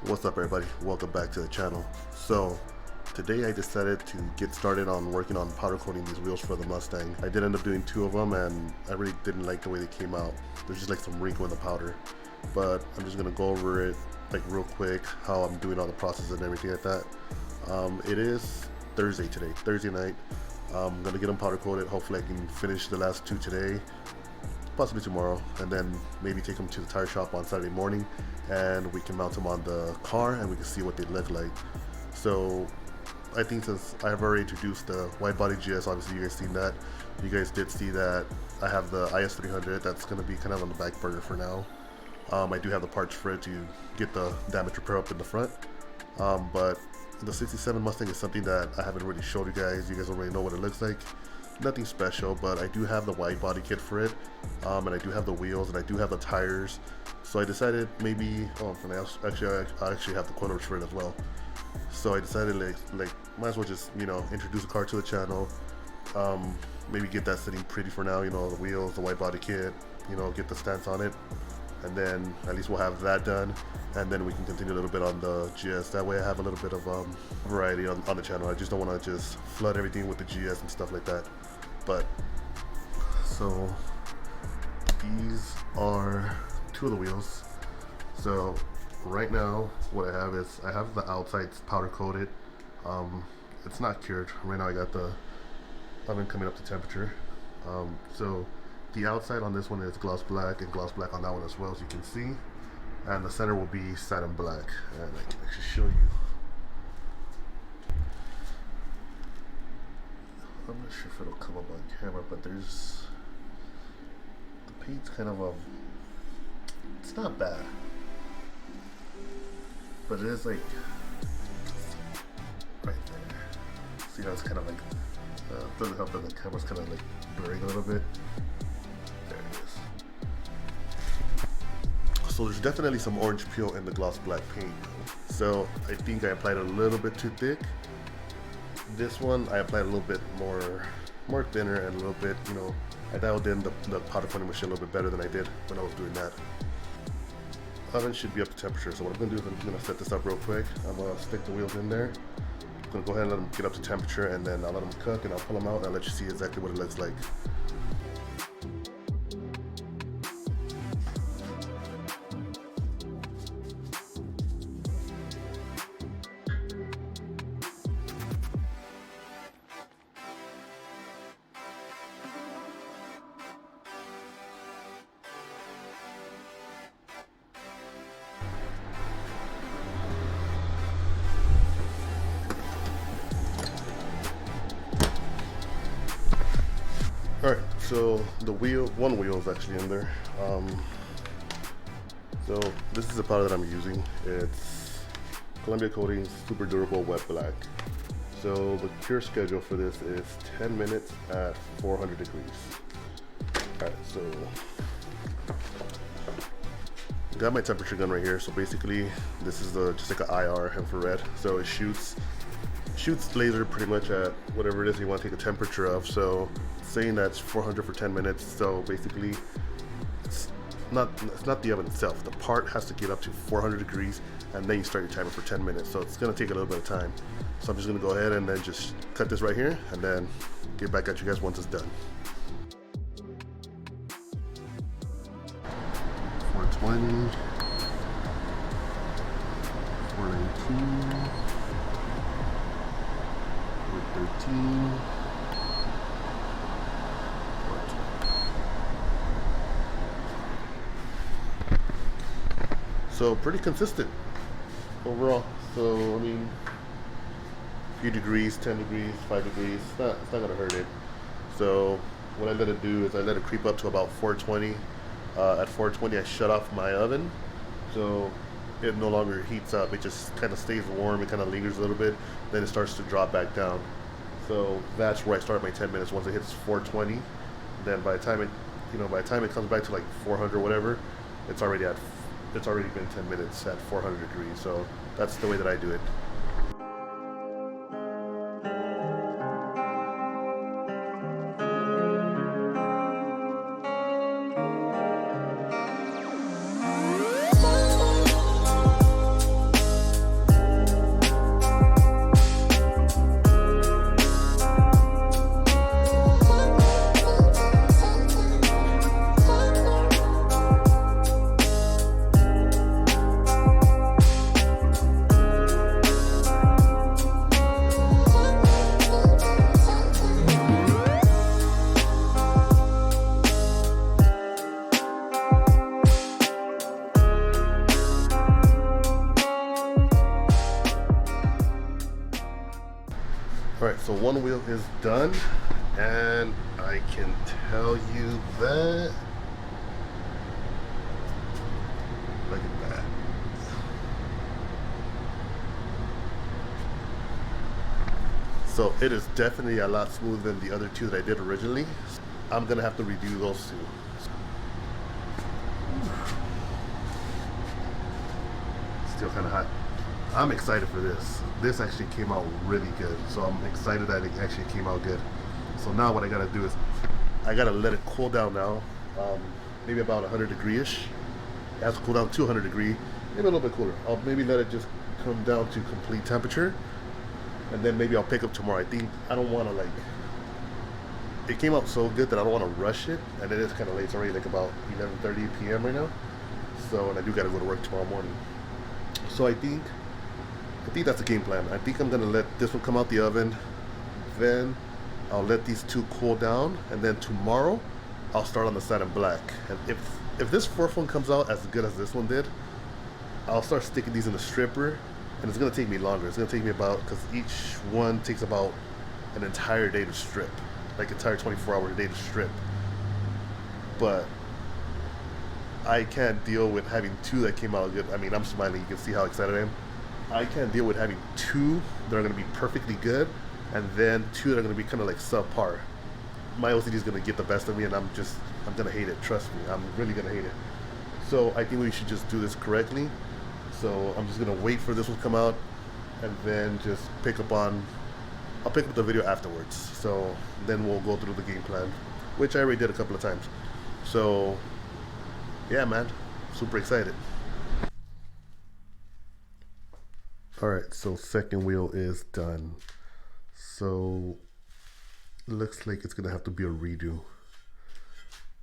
What's up everybody, welcome back to the channel. So today I decided to get started on working on powder coating these wheels for the Mustang. I did end up doing 2 of them and I really didn't like the way they came out. There's just like some wrinkle in the powder, but I'm just gonna go over it like real quick, how I'm doing all the process and everything like that. It is Thursday today, Thursday night. I'm gonna get them powder coated. Hopefully I can finish the last 2 today, possibly tomorrow, and then maybe take them to the tire shop on Saturday morning and we can mount them on the car and we can see what they look like. So I think since I have already introduced the wide body GS, obviously you guys seen that. You guys did see that I have the IS300 that's going to be kind of on the back burner for now. I do have the parts for it to get the damage repair up in the front, but the 67 Mustang is something that I haven't really showed you guys. You guys already know what it looks like. Nothing special, but I do have the wide body kit for it, and I do have the wheels and I do have the tires. So I decided maybe, and I actually have the corners for it as well. So I decided like might as well just, you know, introduce the car to the channel, maybe get that sitting pretty for now, you know, the wheels, the wide body kit, you know, get the stance on it, and then at least we'll have that done, and then we can continue a little bit on the GS. That way I have a little bit of variety on the channel. I just don't want to just flood everything with the GS and stuff like that. But so these are 2 of the wheels. So right now what I have is I have the outsides powder coated. It's not cured right now. I got the oven coming up to temperature. So the outside on this one is gloss black and gloss black on that one as well, as you can see, and the center will be satin black, and I can actually show you. I'm not sure if it'll come up on camera, but there's the paint's kind of it's not bad, but it is like right there. See how it's kind of like doesn't help that the camera's kind of like blurring a little bit. There it is. So there's definitely some orange peel in the gloss black paint. So I think I applied a little bit too thick. This one I applied a little bit more thinner and a little bit, you know, I dialed in the powder coating machine a little bit better than I did when I was doing that. Oven should be up to temperature, so what I'm going to do is I'm going to set this up real quick. I'm going to stick the wheels in there. I'm going to go ahead and let them get up to temperature, and then I'll let them cook and I'll pull them out and I'll let you see exactly what it looks like. Alright, so the one wheel is actually in there. So this is the powder that I'm using. It's Columbia Coatings Super Durable Wet Black. So the cure schedule for this is 10 minutes at 400 degrees. Alright, so got my temperature gun right here. So basically this is just like an IR infrared. So it shoots laser pretty much at whatever it is you want to take a temperature of. So saying that's 400 for 10 minutes. So basically it's not the oven itself. The part has to get up to 400 degrees and then you start your timer for 10 minutes. So it's going to take a little bit of time. So I'm just going to go ahead and then just cut this right here and then get back at you guys once it's done. 420, 419, 413, so pretty consistent overall. So I mean, a few degrees, 10 degrees, 5 degrees, it's not gonna hurt it. So what I let it do is I let it creep up to about 420. At 420 I shut off my oven, so it no longer heats up. It just kind of stays warm. It kind of lingers a little bit, then it starts to drop back down. So that's where I start my 10 minutes. Once it hits 420, then by the time it comes back to like 400 or whatever, it's already been 10 minutes at 400 degrees. So that's the way that I do it. All right, so one wheel is done, and I can tell you that, look at that. So it is definitely a lot smoother than the other two that I did originally. I'm gonna have to redo those two. Still kind of hot. I'm excited for this. This actually came out really good, so I'm excited that it actually came out good. So now what I gotta do is I gotta let it cool down now, maybe about 100 degree-ish. It has to cool down to 100 degree, maybe a little bit cooler. I'll maybe let it just come down to complete temperature, and then maybe I'll pick up tomorrow. I don't want to, like, it came out so good that I don't want to rush it, and it is kind of late. It's already like about 11:30 p.m. right now, so, and I do gotta go to work tomorrow morning. So I think that's the game plan. I think I'm gonna let this one come out the oven, then I'll let these two cool down, and then tomorrow I'll start on the satin black. And if this fourth one comes out as good as this one did, I'll start sticking these in the stripper, and it's gonna take me longer. It's gonna take me about, because each one takes about an entire day to strip, like entire 24-hour day to strip. But I can't deal with having two that came out good. I mean, I'm smiling. You can see how excited I am. I can't deal with having two that are going to be perfectly good and then two that are going to be kind of like subpar. My OCD is going to get the best of me, and I'm going to hate it. Trust me, I'm really going to hate it. So I think we should just do this correctly. So I'm just going to wait for this one to come out, and then just I'll pick up the video afterwards. So then we'll go through the game plan, which I already did a couple of times. So yeah, man, super excited. All right, so second wheel is done. So looks like it's gonna have to be a redo.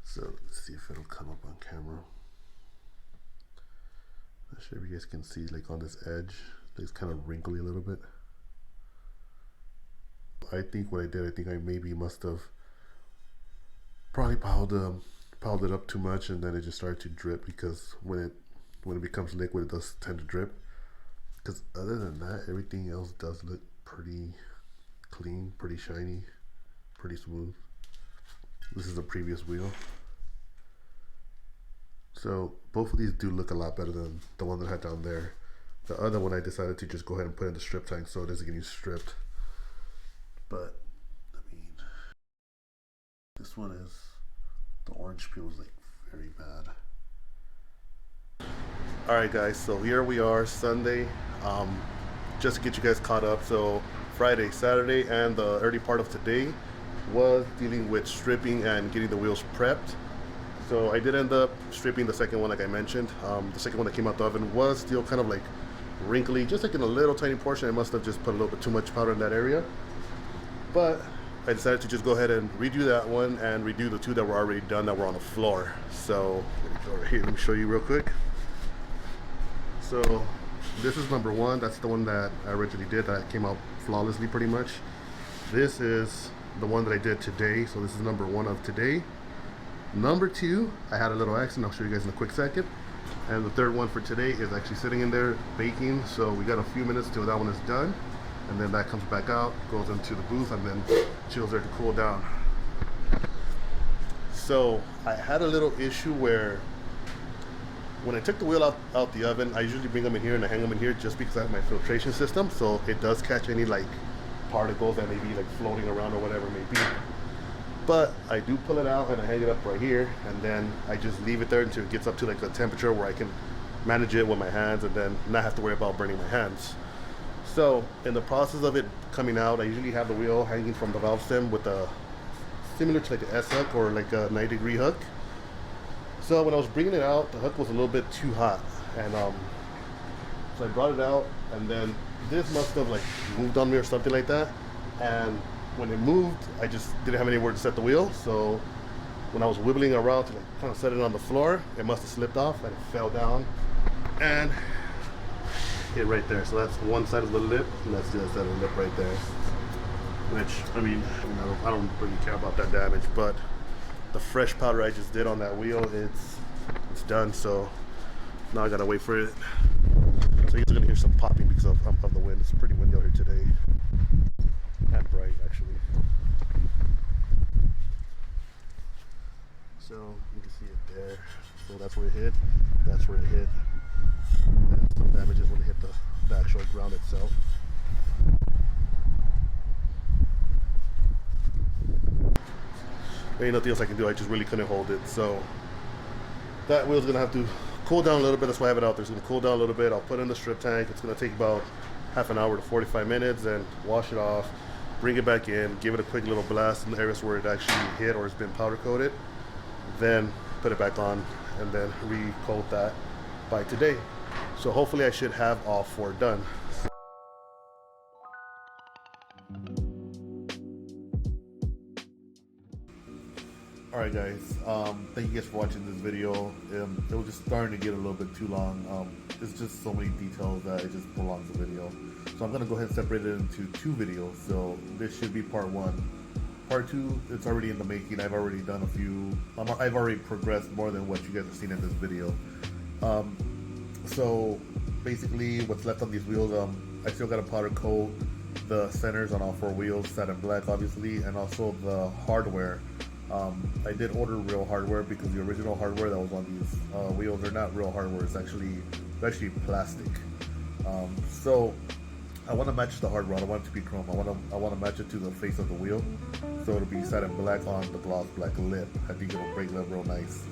So let's see if it'll come up on camera. Not sure if you guys can see, like on this edge, it's kind of wrinkly a little bit. I think what I did, I think I maybe must have probably piled it up too much, and then it just started to drip, because when it becomes liquid, it does tend to drip. Because other than that, everything else does look pretty clean, pretty shiny, pretty smooth. This is the previous wheel. So both of these do look a lot better than the one that I had down there. The other one I decided to just go ahead and put in the strip tank so it isn't getting stripped. But I mean, this one is, the orange peel is like very bad. Alright guys, so here we are, Sunday. Just to get you guys caught up, so Friday, Saturday, and the early part of today was dealing with stripping and getting the wheels prepped. So I did end up stripping the second one, like I mentioned. The second one that came out the oven was still kind of like wrinkly, just like in a little tiny portion. I must have just put a little bit too much powder in that area. But I decided to just go ahead and redo that one and redo the two that were already done that were on the floor. So here, let me show you real quick. So this is number one. That's the one that I originally did, that came out flawlessly pretty much. This is the one that I did today. So this is number one of today. Number two, I had a little accident. I'll show you guys in a quick second. And the third one for today is actually sitting in there baking. So we got a few minutes till that one is done. And then that comes back out, goes into the booth, and then chills there to cool down. So I had a little issue where when I took the wheel out the oven, I usually bring them in here and I hang them in here just because I have my filtration system, so it does catch any like particles that may be like floating around or whatever it may be. But I do pull it out and I hang it up right here, and then I just leave it there until it gets up to like a temperature where I can manage it with my hands and then not have to worry about burning my hands. So in the process of it coming out, I usually have the wheel hanging from the valve stem with a similar to like an S hook or like a 90-degree hook. So when I was bringing it out, the hook was a little bit too hot, and so I brought it out, and then this must have like moved on me or something like that. And when it moved, I just didn't have anywhere to set the wheel. So when I was wibbling around to like kind of set it on the floor, it must have slipped off and it fell down and hit right there. So that's one side of the lip, and that's the other side of the lip right there. Which I mean I don't really care about that damage, but the fresh powder I just did on that wheel, it's done. So now I gotta wait for it. So you're gonna hear some popping because of the wind. It's pretty windy out here today. and bright actually. So you can see it there. So that's where it hit. That's where it hit. And some damages when it hit the actual ground itself. There ain't nothing else I can do. I just really couldn't hold it. So that wheel's gonna have to cool down a little bit. That's why I have it out there. It's gonna cool down a little bit. I'll put it in the strip tank. It's gonna take about half an hour to 45 minutes and wash it off, bring it back in, give it a quick little blast in the areas where it actually hit or has been powder coated, then put it back on and then re-coat that by today. So hopefully I should have all 4 done. Alright guys, thank you guys for watching this video. It was just starting to get a little bit too long. It's just so many details that it just prolongs the video. So I'm going to go ahead and separate it into 2 videos. So this should be part 1. Part 2, it's already in the making. I've already done a few, I've already progressed more than what you guys have seen in this video. So basically what's left on these wheels, I still got to powder coat the centers on all 4 wheels, satin black obviously, and also the hardware. I did order real hardware because the original hardware that was on these wheels are not real hardware. It's actually plastic. So I want to match the hardware. I don't want it to be chrome. I want to match it to the face of the wheel. So it'll be satin black on the gloss black lip. I think it'll break lip real nice.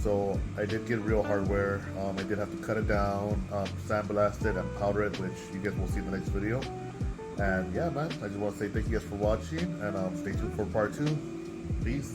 So I did get real hardware. I did have to cut it down, sandblast it, and powder it, which you guys will see in the next video. And yeah, man, I just want to say thank you guys for watching, and stay tuned for part 2. Peace.